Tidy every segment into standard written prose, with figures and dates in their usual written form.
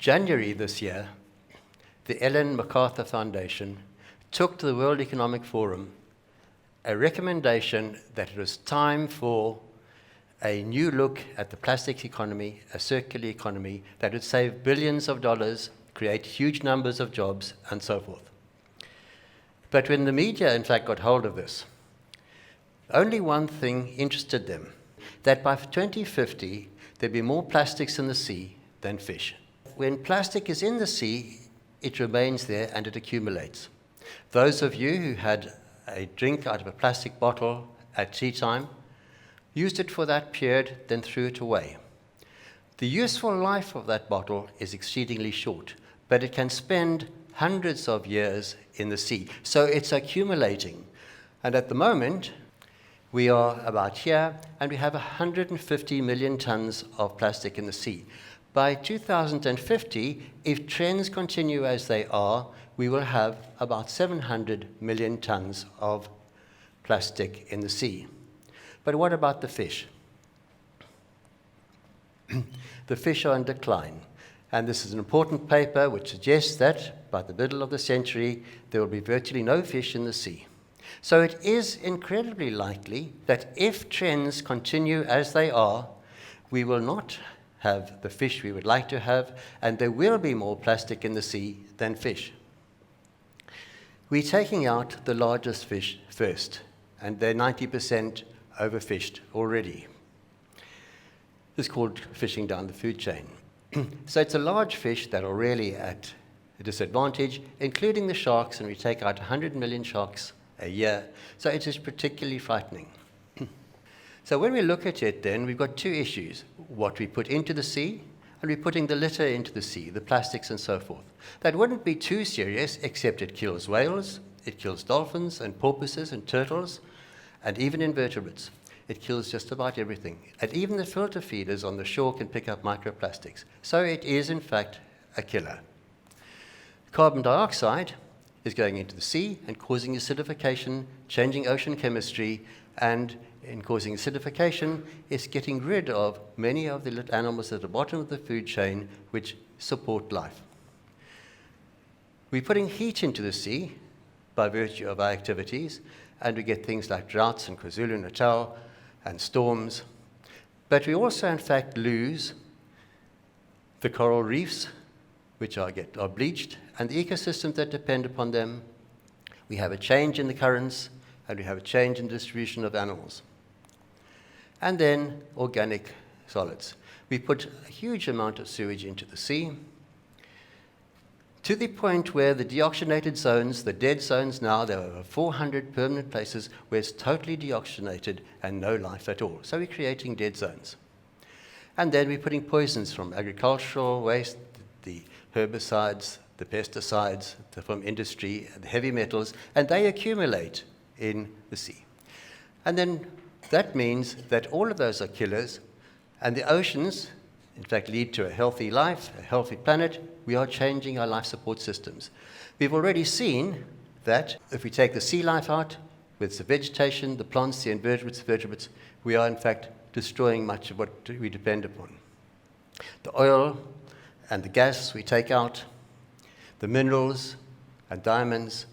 January this year, the Ellen MacArthur Foundation took to the World Economic Forum a recommendation that it was time for a new look at the plastics economy, a circular economy that would save billions of dollars, create huge numbers of jobs, and so forth. But when the media, in fact, got hold of this, only one thing interested them, that by 2050, there'd be more plastics in the sea than fish. When plastic is in the sea, it remains there and it accumulates. Those of you who had a drink out of a plastic bottle at tea time used it for that period, then threw it away. The useful life of that bottle is exceedingly short, but it can spend hundreds of years in the sea. So it's accumulating. And at the moment, we are about here, and we have 150 million tons of plastic in the sea. By 2050, if trends continue as they are, we will have about 700 million tons of plastic in the sea. But what about the fish? The fish are in decline. And this is an important paper which suggests that by the middle of the century, there will be virtually no fish in the sea. So it is incredibly likely that if trends continue as they are, we will not have the fish we would like to have, and there will be more plastic in the sea than fish. We're taking out the largest fish first, and they're 90% overfished already. This is called fishing down the food chain. So it's a large fish that are really at a disadvantage, including the sharks, and we take out 100 million sharks a year. So it is particularly frightening. So when we look at it then, we've got two issues. What we put into the sea, and we're putting the litter into the sea, the plastics and so forth. That wouldn't be too serious, except it kills whales, it kills dolphins and porpoises and turtles, and even invertebrates. It kills just about everything. And even the filter feeders on the shore can pick up microplastics. So it is, in fact, a killer. Carbon dioxide is going into the sea and causing acidification, changing ocean chemistry, and in causing acidification, it's getting rid of many of the little animals at the bottom of the food chain which support life. We're putting heat into the sea by virtue of our activities, and we get things like droughts in KwaZulu-Natal and storms. But we also, in fact, lose the coral reefs, which are bleached, and the ecosystems that depend upon them. We have a change in the currents, and we have a change in the distribution of animals. And then organic solids. We put a huge amount of sewage into the sea, to the point where the deoxygenated zones, the dead zones now, there are over 400 permanent places where it's totally deoxygenated and no life at all. So we're creating dead zones. And then we're putting poisons from agricultural waste, the herbicides, the pesticides, from industry, the heavy metals, and they accumulate in the sea. And then that means that all of those are killers, and the oceans, in fact, lead to a healthy life, a healthy planet. We are changing our life support systems. We've already seen that if we take the sea life out, with the vegetation, the plants, the vertebrates, we are, in fact, destroying much of what we depend upon. The oil and the gas we take out, the minerals and diamonds,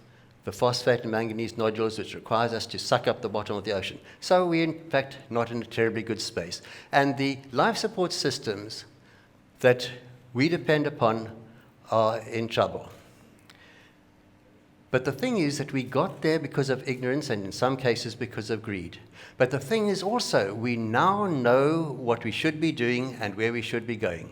the phosphate and manganese nodules, which requires us to suck up the bottom of the ocean. So we're, in fact, not in a terribly good space. And the life support systems that we depend upon are in trouble. But the thing is that we got there because of ignorance and in some cases because of greed. But the thing is also, we now know what we should be doing and where we should be going.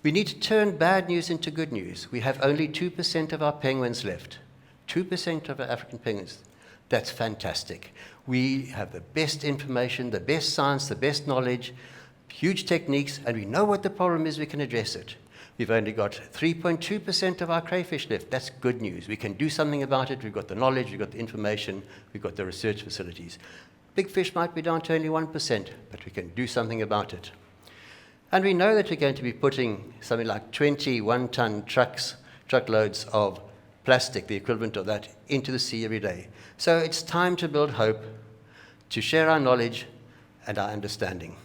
We need to turn bad news into good news. We have only 2% of our penguins left. 2% of our African penguins. That's fantastic. We have the best information, the best science, the best knowledge, huge techniques, and we know what the problem is, we can address it. We've only got 3.2% of our crayfish left. That's good news. We can do something about it. We've got the knowledge, we've got the information, we've got the research facilities. Big fish might be down to only 1%, but we can do something about it. And we know that we're going to be putting something like 20 one-ton truckloads of plastic, the equivalent of that, into the sea every day. So it's time to build hope, to share our knowledge and our understanding.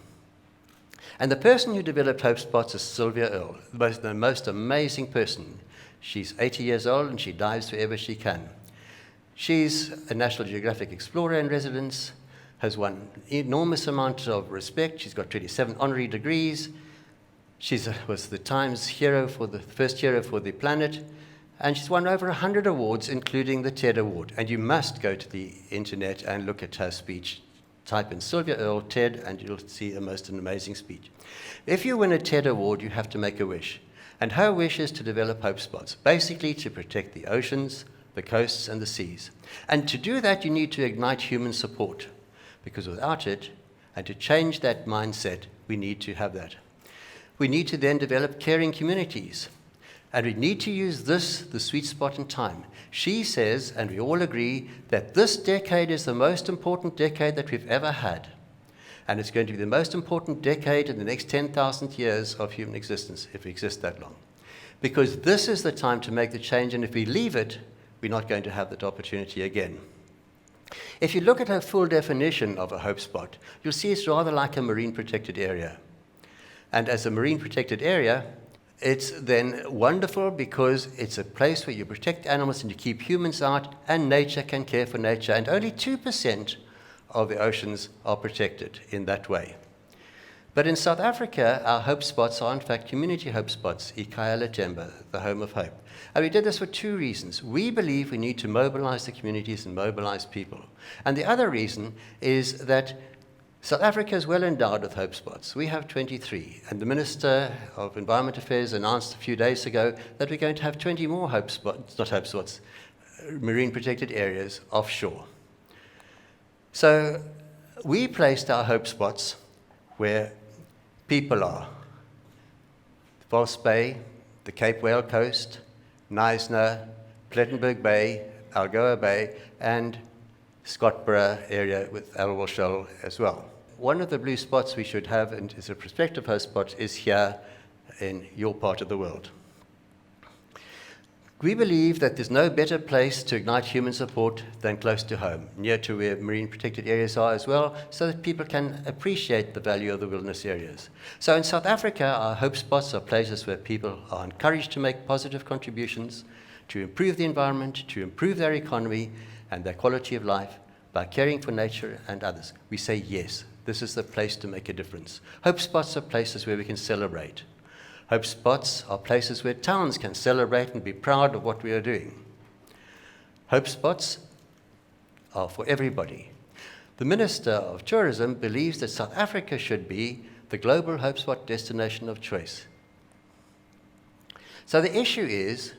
And the person who developed hope spots is Sylvia Earle, the most amazing person. She's 80 years old and she dives wherever she can. She's a National Geographic Explorer in residence, has won enormous amounts of respect. She's got 27 honorary degrees. She was the Times hero first hero for the planet. And she's won over 100 awards, including the TED Award. And you must go to the internet and look at her speech. Type in Sylvia Earle, TED, and you'll see an amazing speech. If you win a TED Award, you have to make a wish. And her wish is to develop hope spots, basically to protect the oceans, the coasts, and the seas. And to do that, you need to ignite human support, because without it, and to change that mindset, we need to have that. We need to then develop caring communities. And we need to use this, the sweet spot in time. She says, and we all agree, that this decade is the most important decade that we've ever had. And it's going to be the most important decade in the next 10,000 years of human existence, if we exist that long. Because this is the time to make the change, and if we leave it, we're not going to have that opportunity again. If you look at her full definition of a hope spot, you'll see it's rather like a marine protected area. And as a marine protected area, it's then wonderful because it's a place where you protect animals and you keep humans out, and nature can care for nature. And only 2% of the oceans are protected in that way. But in South Africa, our hope spots are in fact community hope spots, Ikhaya Letemba, the home of hope. And we did this for two reasons. We believe we need to mobilize the communities and mobilize people. And the other reason is that South Africa is well endowed with hope spots. We have 23, and the Minister of Environment Affairs announced a few days ago that we're going to have 20 more marine protected areas offshore. So we placed our hope spots where people are. False Bay, the Cape Whale Coast, Knysna, Plettenberg Bay, Algoa Bay, and Scottsboro area with Alwell Shoal as well. One of the blue spots we should have, and is a prospective host spot, is here in your part of the world. We believe that there's no better place to ignite human support than close to home, near to where marine protected areas are as well, so that people can appreciate the value of the wilderness areas. So in South Africa, our hope spots are places where people are encouraged to make positive contributions, to improve the environment, to improve their economy and their quality of life by caring for nature and others. We say yes. This is the place to make a difference. Hope spots are places where we can celebrate. Hope spots are places where towns can celebrate and be proud of what we are doing. Hope spots are for everybody. The Minister of Tourism believes that South Africa should be the global hope spot destination of choice. So the issue is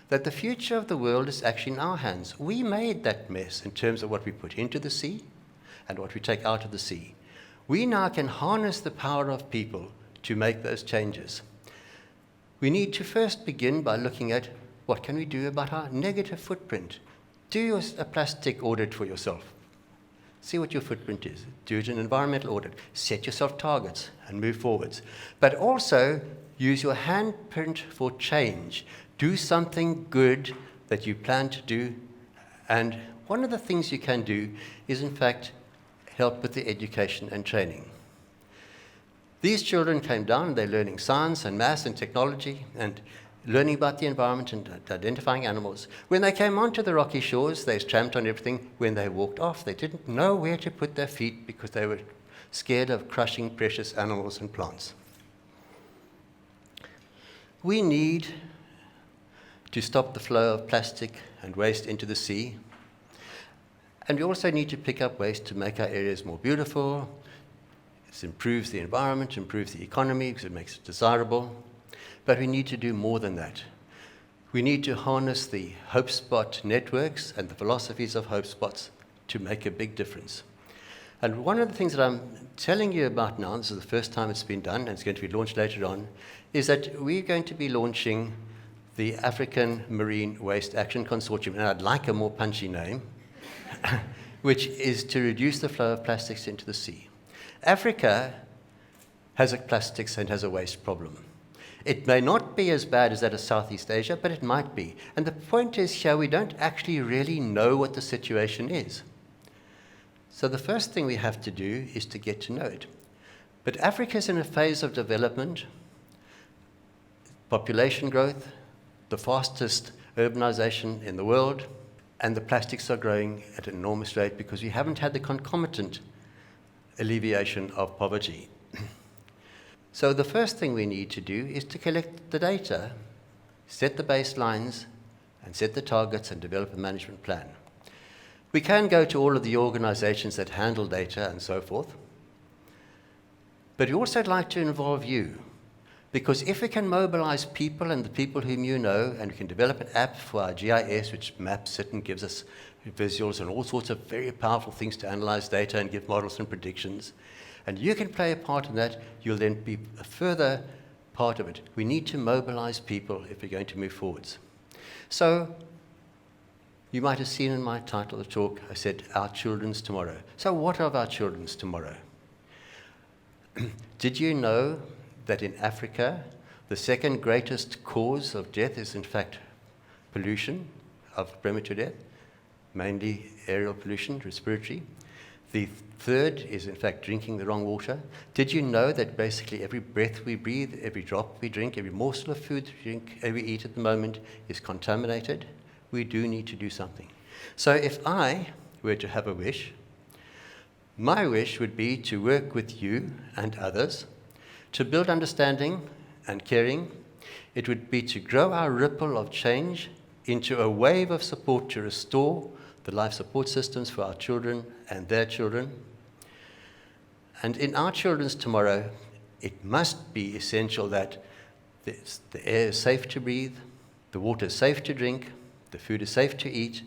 that the future of the world is actually in our hands. We made that mess in terms of what we put into the sea and what we take out of the sea. We now can harness the power of people to make those changes. We need to first begin by looking at what can we do about our negative footprint. Do a plastic audit for yourself. See what your footprint is. Do an environmental audit. Set yourself targets and move forwards. But also use your handprint for change. Do something good that you plan to do. And one of the things you can do is, in fact, help with the education and training. These children came down and they're learning science and maths and technology and learning about the environment and identifying animals. When they came onto the rocky shores, they tramped on everything. When they walked off, they didn't know where to put their feet because they were scared of crushing precious animals and plants. We need to stop the flow of plastic and waste into the sea. And we also need to pick up waste to make our areas more beautiful. It improves the environment, improves the economy because it makes it desirable. But we need to do more than that. We need to harness the hope spot networks and the philosophies of hope spots to make a big difference. And one of the things that I'm telling you about now, this is the first time it's been done, and it's going to be launched later on, is that we're going to be launching the African Marine Waste Action Consortium, and I'd like a more punchy name, which is to reduce the flow of plastics into the sea. Africa has a plastics and has a waste problem. It may not be as bad as that of Southeast Asia, but it might be. And the point is here, we don't actually really know what the situation is. So the first thing we have to do is to get to know it. But Africa is in a phase of development, population growth, the fastest urbanization in the world, and the plastics are growing at an enormous rate because we haven't had the concomitant alleviation of poverty. So the first thing we need to do is to collect the data, set the baselines, and set the targets and develop a management plan. We can go to all of the organizations that handle data and so forth, but we also like to involve you, because if we can mobilize people and the people whom you know, and we can develop an app for our GIS which maps it and gives us visuals and all sorts of very powerful things to analyze data and give models and predictions, and you can play a part in that, you'll then be a further part of it. We need to mobilize people if we're going to move forwards. So you might have seen in my title of the talk, I said, our children's tomorrow. So what of our children's tomorrow? Did you know that in Africa, the second greatest cause of death is in fact pollution, of premature death, mainly aerial pollution, respiratory. The third is in fact drinking the wrong water. Did you know that basically every breath we breathe, every drop we drink, every morsel of food we drink, we eat at the moment is contaminated? We do need to do something. So if I were to have a wish, my wish would be to work with you and others to build understanding and caring. It would be to grow our ripple of change into a wave of support to restore the life support systems for our children and their children. And in our children's tomorrow, it must be essential that the air is safe to breathe, the water is safe to drink, the food is safe to eat,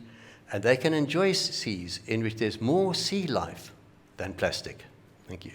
and they can enjoy seas in which there's more sea life than plastic. Thank you.